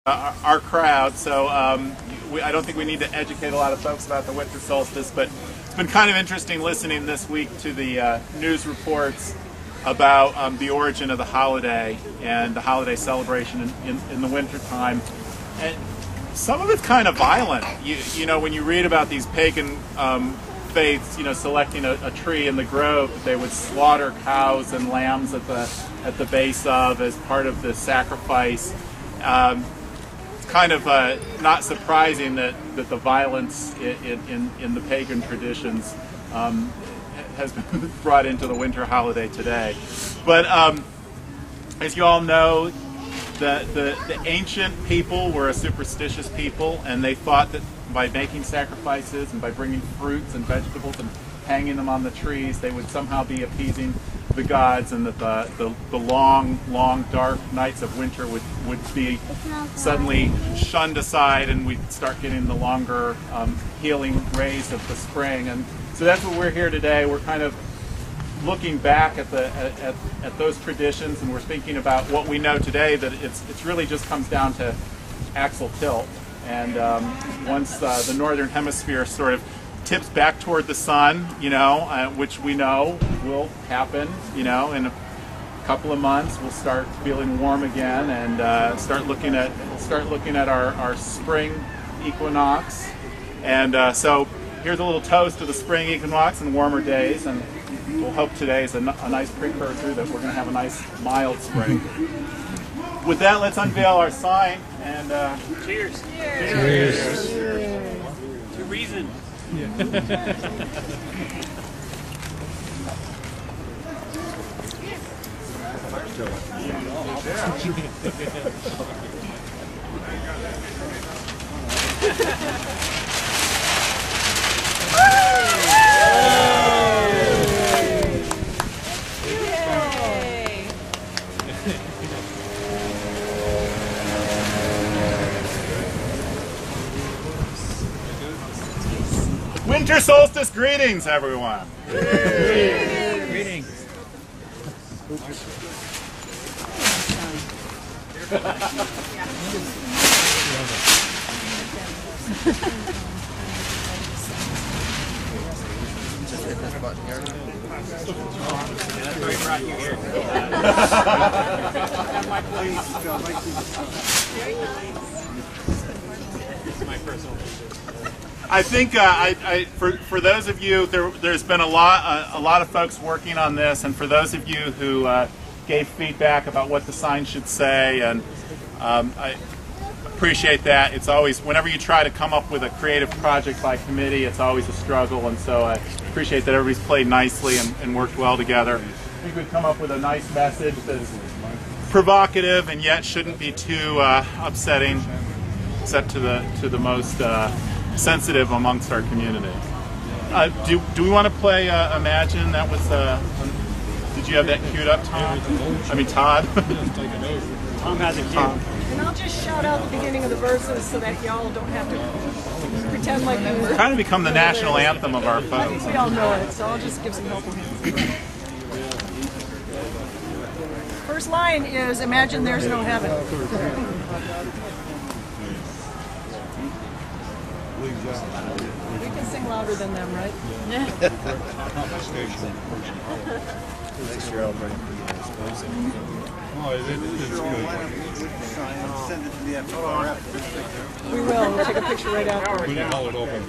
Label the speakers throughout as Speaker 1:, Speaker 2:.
Speaker 1: our crowd, so I don't think we need to educate a lot of folks about the winter solstice, but it's been kind of interesting listening this week to the news reports about the origin of the holiday and the holiday celebration in the winter time. And some of it's kind of violent. You know, when you read about these pagan faiths, you know, selecting a tree in the grove that they would slaughter cows and lambs at the base of as part of the sacrifice. It's kind of not surprising that the violence in the pagan traditions has been brought into the winter holiday today. But as you all know, the ancient people were a superstitious people, and they thought that by making sacrifices and by bringing fruits and vegetables and hanging them on the trees, they would somehow be appeasing the gods, and that the long, dark nights of winter would be suddenly shunned aside, and we'd start getting the longer healing rays of the spring. And so that's what we're here today. We're kind of looking back at those traditions, and we're thinking about what we know today, that it's really just comes down to axial tilt. And once the northern hemisphere sort of tips back toward the sun, you know, which we know will happen, you know, in a couple of months, we'll start feeling warm again, and start looking at our spring equinox. And so here's a little toast to the spring equinox and warmer days, and we'll hope today is a nice precursor that we're going to have a nice mild spring. With that, let's unveil our sign and
Speaker 2: cheers.
Speaker 1: Cheers.
Speaker 2: To reason.
Speaker 1: Winter solstice greetings, everyone.
Speaker 2: Greetings. That's why we brought you here. This is my personal picture.
Speaker 1: I think for those of you, there's been a lot of folks working on this, and for those of you who gave feedback about what the sign should say, and I appreciate that. It's always, whenever you try to come up with a creative project by committee, it's always a struggle, and so I appreciate that everybody's played nicely and worked well together. I think we've come up with a nice message that's provocative and yet shouldn't be too upsetting, except to the most sensitive amongst our community. Do we want to play Imagine? That was did you have that queued up, Tom? I mean, Todd.
Speaker 2: Tom has it queued.
Speaker 3: And I'll just shout out the beginning of the verses so that y'all don't have to pretend like you were.
Speaker 1: It's kind of become the national anthem of our
Speaker 3: I think
Speaker 1: folks.
Speaker 3: we all know it, so I'll just give some helping hands. First line is, imagine there's no heaven. We can sing louder than them, right?
Speaker 4: Next year I'll bring send it to the FRF.
Speaker 3: We will. We'll take a picture right after.
Speaker 5: We can haul it open.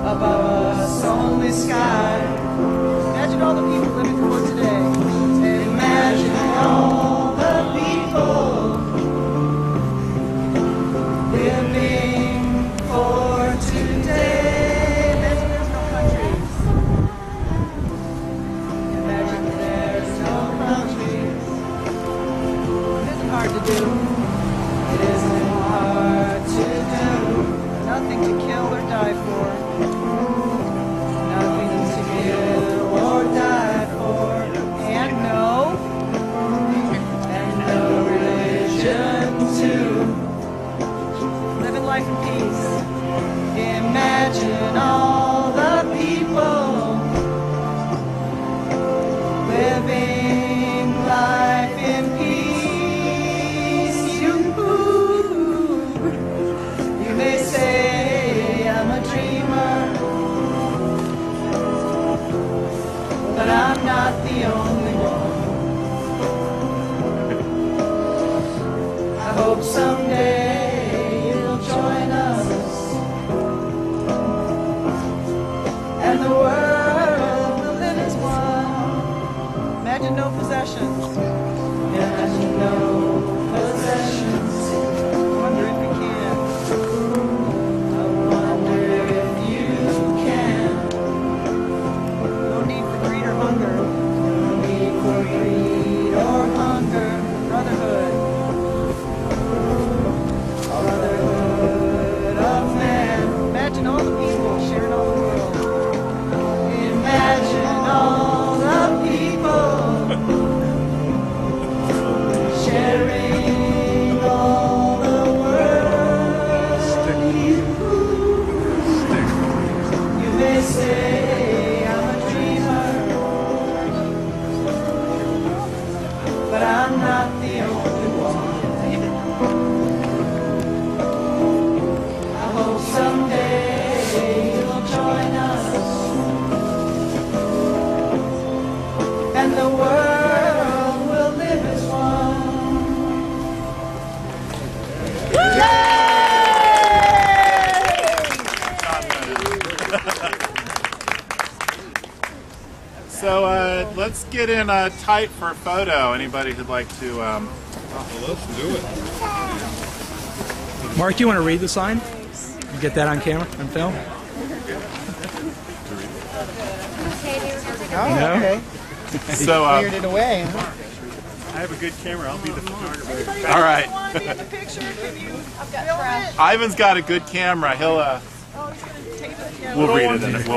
Speaker 3: Above us, only sky. Imagine all the people living for today. Imagine all the people living for today. Imagine there's no countries. but I'm not the only one. I hope someday you'll join us, and the world will live as one. Imagine no possessions. Imagine no possessions. Wonder if you can. I wonder if you can. No need for greed or hunger. No need for greed or hunger. Brotherhood. Brotherhood of man. Imagine all the people sharing all the world. Imagine all the people sharing all the world. You may say I'm a dreamer, but I'm not the only one. I hope someday you'll join us, and the world will live as one.
Speaker 1: So let's get in tight for a photo. Anybody who'd like to?
Speaker 4: Let's do it.
Speaker 5: Mark, you want to read the sign? You get that on camera, on film?
Speaker 3: Oh,
Speaker 5: No?
Speaker 3: okay.
Speaker 1: So
Speaker 3: Cleared it away, huh?
Speaker 2: I have a good camera. I'll be the photographer.
Speaker 1: all right.
Speaker 3: Want to be in the picture? Can you film it?
Speaker 1: Ivan's got a good camera. He'll
Speaker 3: Oh, he's going to tape it. Yeah,
Speaker 1: we'll read it in it.